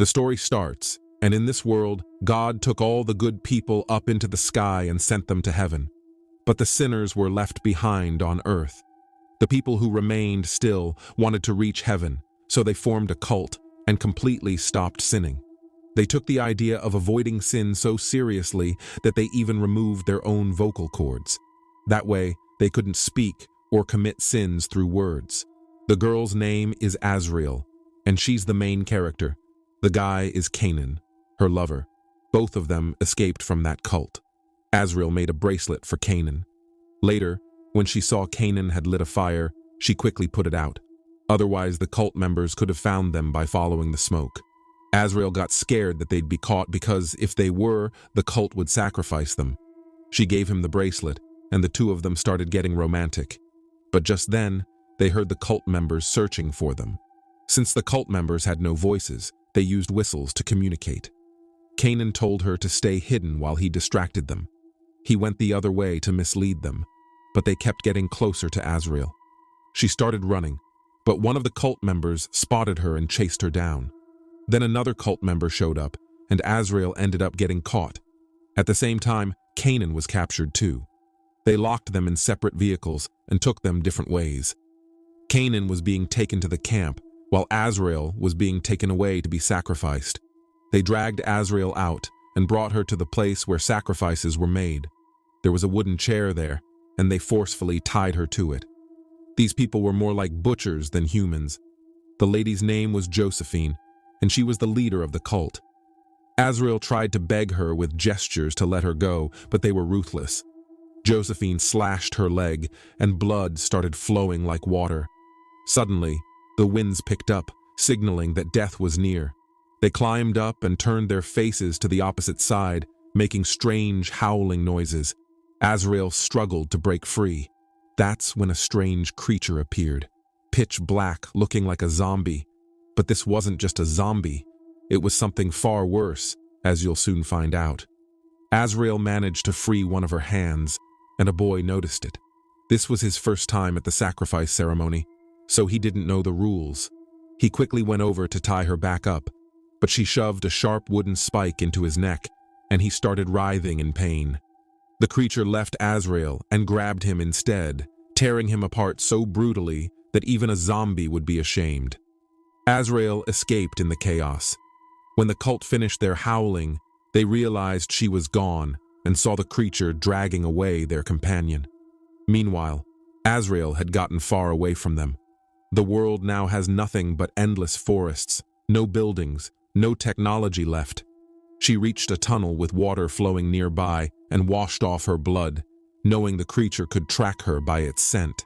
The story starts, and in this world, God took all the good people up into the sky and sent them to heaven. But the sinners were left behind on earth. The people who remained still wanted to reach heaven, so they formed a cult and completely stopped sinning. They took the idea of avoiding sin so seriously that they even removed their own vocal cords. That way, they couldn't speak or commit sins through words. The girl's name is Azrael, and she's the main character. The guy is Canaan, her lover. Both of them escaped from that cult. Azrael made a bracelet for Canaan. Later, when she saw Canaan had lit a fire, she quickly put it out. Otherwise, the cult members could have found them by following the smoke. Azrael got scared that they'd be caught because if they were, the cult would sacrifice them. She gave him the bracelet, and the two of them started getting romantic. But just then, they heard the cult members searching for them. Since the cult members had no voices, they used whistles to communicate. Canaan told her to stay hidden while he distracted them. He went the other way to mislead them, but they kept getting closer to Azrael. She started running, but one of the cult members spotted her and chased her down. Then another cult member showed up, and Azrael ended up getting caught. At the same time, Canaan was captured too. They locked them in separate vehicles and took them different ways. Canaan was being taken to the camp, while Azrael was being taken away to be sacrificed. They dragged Azrael out and brought her to the place where sacrifices were made. There was a wooden chair there, and they forcefully tied her to it. These people were more like butchers than humans. The lady's name was Josephine, and she was the leader of the cult. Azrael tried to beg her with gestures to let her go, but they were ruthless. Josephine slashed her leg, and blood started flowing like water. Suddenly, the winds picked up, signaling that death was near. They climbed up and turned their faces to the opposite side, making strange howling noises. Azrael struggled to break free. That's when a strange creature appeared, pitch black, looking like a zombie. But this wasn't just a zombie. It was something far worse, as you'll soon find out. Azrael managed to free one of her hands, and a boy noticed it. This was his first time at the sacrifice ceremony, so he didn't know the rules. He quickly went over to tie her back up, but she shoved a sharp wooden spike into his neck, and he started writhing in pain. The creature left Azrael and grabbed him instead, tearing him apart so brutally that even a zombie would be ashamed. Azrael escaped in the chaos. When the cult finished their howling, they realized she was gone and saw the creature dragging away their companion. Meanwhile, Azrael had gotten far away from them. The world now has nothing but endless forests, no buildings, no technology left. She reached a tunnel with water flowing nearby and washed off her blood, knowing the creature could track her by its scent.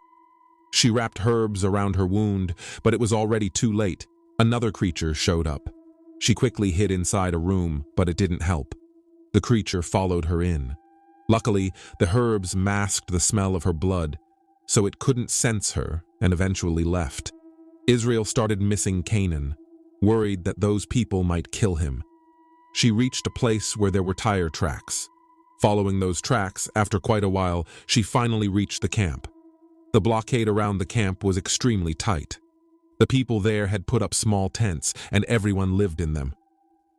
She wrapped herbs around her wound, but it was already too late. Another creature showed up. She quickly hid inside a room, but it didn't help. The creature followed her in. Luckily, the herbs masked the smell of her blood, so it couldn't sense her and eventually left. Israel started missing Canaan, worried that those people might kill him. She reached a place where there were tire tracks. Following those tracks, after quite a while, she finally reached the camp. The blockade around the camp was extremely tight. The people there had put up small tents, and everyone lived in them.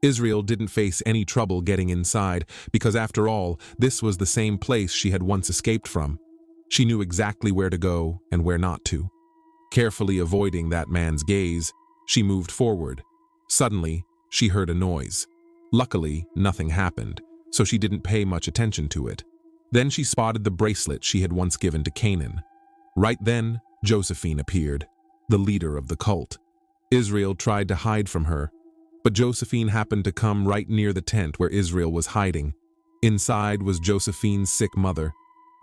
Israel didn't face any trouble getting inside because, after all, this was the same place she had once escaped from. She knew exactly where to go and where not to. Carefully avoiding that man's gaze, she moved forward. Suddenly, she heard a noise. Luckily, nothing happened, so she didn't pay much attention to it. Then she spotted the bracelet she had once given to Canaan. Right then, Josephine appeared, the leader of the cult. Israel tried to hide from her, but Josephine happened to come right near the tent where Israel was hiding. Inside was Josephine's sick mother.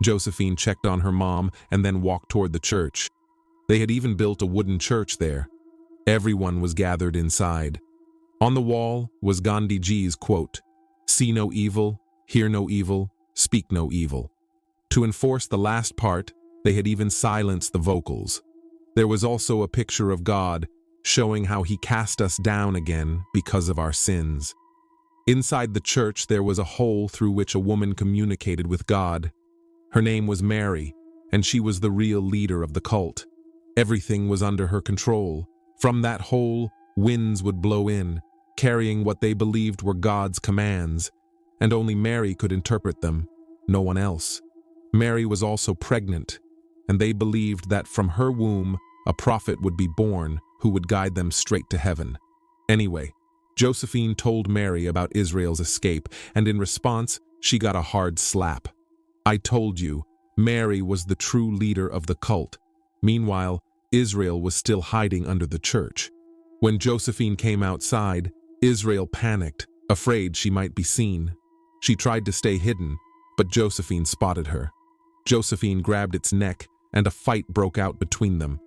Josephine checked on her mom and then walked toward the church. They had even built a wooden church there. Everyone was gathered inside. On the wall was Gandhiji's quote, "See no evil, hear no evil, speak no evil." To enforce the last part, they had even silenced the vocals. There was also a picture of God, showing how he cast us down again because of our sins. Inside the church there was a hole through which a woman communicated with God. Her name was Mary, and she was the real leader of the cult. Everything was under her control. From that hole, winds would blow in, carrying what they believed were God's commands, and only Mary could interpret them, no one else. Mary was also pregnant, and they believed that from her womb a prophet would be born who would guide them straight to heaven. Anyway, Josephine told Mary about Azrael's escape, and in response, she got a hard slap. I told you, Mary was the true leader of the cult. Meanwhile, Azrael was still hiding under the church. When Josephine came outside, Azrael panicked, afraid she might be seen. She tried to stay hidden, but Josephine spotted her. Josephine grabbed its neck, and a fight broke out between them.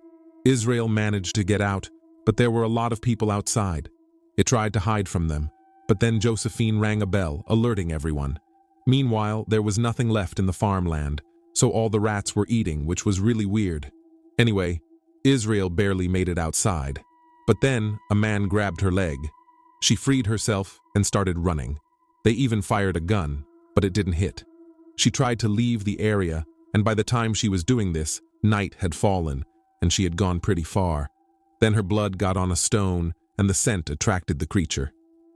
Azrael managed to get out, but there were a lot of people outside. It tried to hide from them, but then Josephine rang a bell, alerting everyone. Meanwhile, there was nothing left in the farmland, so all the rats were eating, which was really weird. Anyway, Azrael barely made it outside. But then, a man grabbed her leg. She freed herself and started running. They even fired a gun, but it didn't hit. She tried to leave the area, and by the time she was doing this, night had fallen, and she had gone pretty far. Then her blood got on a stone, and the scent attracted the creature.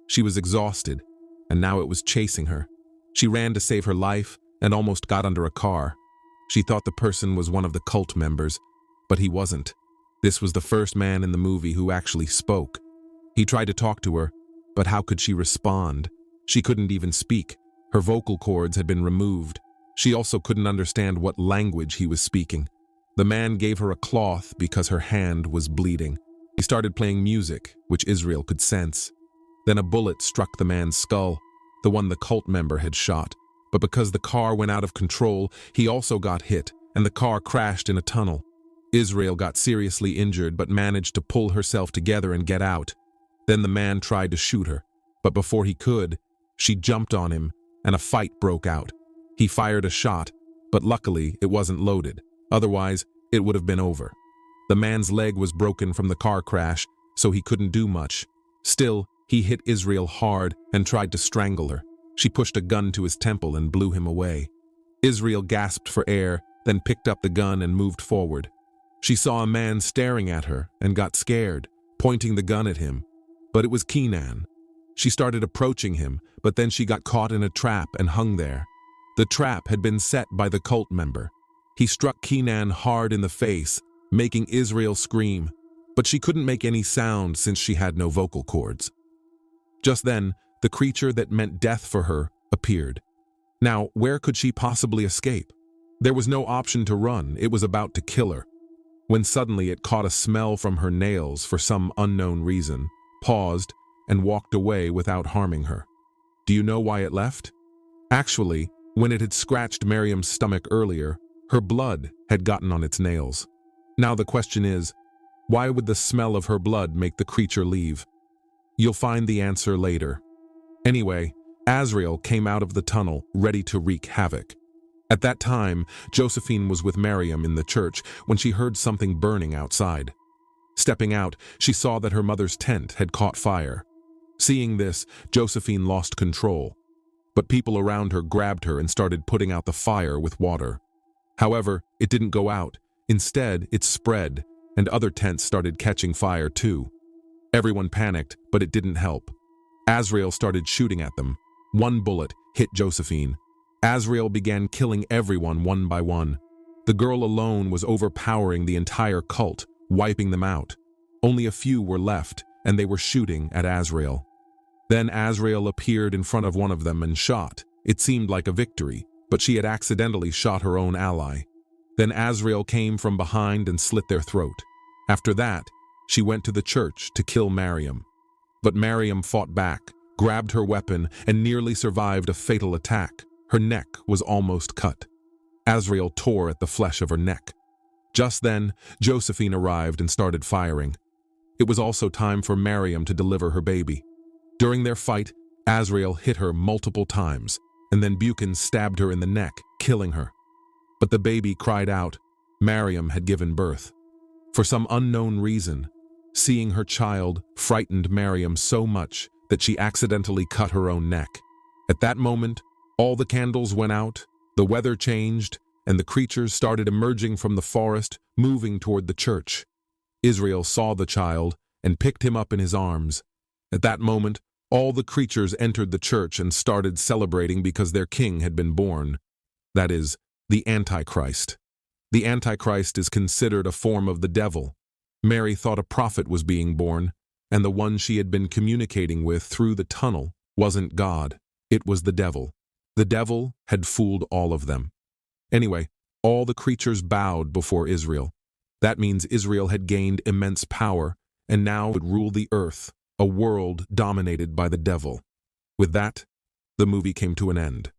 She was exhausted, and now it was chasing her. She ran to save her life and almost got under a car. She thought the person was one of the cult members, but he wasn't. This was the first man in the movie who actually spoke. He tried to talk to her, but how could she respond? She couldn't even speak. Her vocal cords had been removed. She also couldn't understand what language he was speaking. The man gave her a cloth because her hand was bleeding. He started playing music, which Azrael could sense. Then a bullet struck the man's skull, the one the cult member had shot. But because the car went out of control, he also got hit, and the car crashed in a tunnel. Azrael got seriously injured but managed to pull herself together and get out. Then the man tried to shoot her, but before he could, she jumped on him, and a fight broke out. He fired a shot, but luckily it wasn't loaded. Otherwise, it would have been over. The man's leg was broken from the car crash, so he couldn't do much. Still, he hit Azrael hard and tried to strangle her. She pushed a gun to his temple and blew him away. Azrael gasped for air, then picked up the gun and moved forward. She saw a man staring at her and got scared, pointing the gun at him. But it was Kenan. She started approaching him, but then she got caught in a trap and hung there. The trap had been set by the cult member. He struck Kenan hard in the face, making Azrael scream, but she couldn't make any sound since she had no vocal cords. Just then, the creature that meant death for her appeared. Now, where could she possibly escape? There was no option to run. It was about to kill her. When suddenly it caught a smell from her nails for some unknown reason, paused, and walked away without harming her. Do you know why it left? Actually, when it had scratched Miriam's stomach earlier, her blood had gotten on its nails. Now the question is, why would the smell of her blood make the creature leave? You'll find the answer later. Anyway, Azrael came out of the tunnel, ready to wreak havoc. At that time, Josephine was with Miriam in the church when she heard something burning outside. Stepping out, she saw that her mother's tent had caught fire. Seeing this, Josephine lost control. But people around her grabbed her and started putting out the fire with water. However, it didn't go out. Instead, it spread, and other tents started catching fire too. Everyone panicked, but it didn't help. Azrael started shooting at them. One bullet hit Josephine. Azrael began killing everyone one by one. The girl alone was overpowering the entire cult, wiping them out. Only a few were left, and they were shooting at Azrael. Then Azrael appeared in front of one of them and shot. It seemed like a victory, but she had accidentally shot her own ally. Then Azrael came from behind and slit their throat. After that, she went to the church to kill Miriam. But Miriam fought back, grabbed her weapon, and nearly survived a fatal attack. Her neck was almost cut. Azrael tore at the flesh of her neck. Just then, Josephine arrived and started firing. It was also time for Miriam to deliver her baby. During their fight, Azrael hit her multiple times, and then Buchan stabbed her in the neck, killing her. But the baby cried out. Miriam had given birth. For some unknown reason, seeing her child frightened Miriam so much that she accidentally cut her own neck. At that moment, all the candles went out, the weather changed, and the creatures started emerging from the forest, moving toward the church. Azrael saw the child and picked him up in his arms. At that moment, All the creatures entered the church and started celebrating because their king had been born. That is, the Antichrist. The Antichrist is considered a form of the devil. Mary thought a prophet was being born, and the one she had been communicating with through the tunnel wasn't God. It was the devil. The devil had fooled all of them. Anyway, all the creatures bowed before Israel. That means Israel had gained immense power, and now would rule the earth, a world dominated by the devil. With that, the movie came to an end.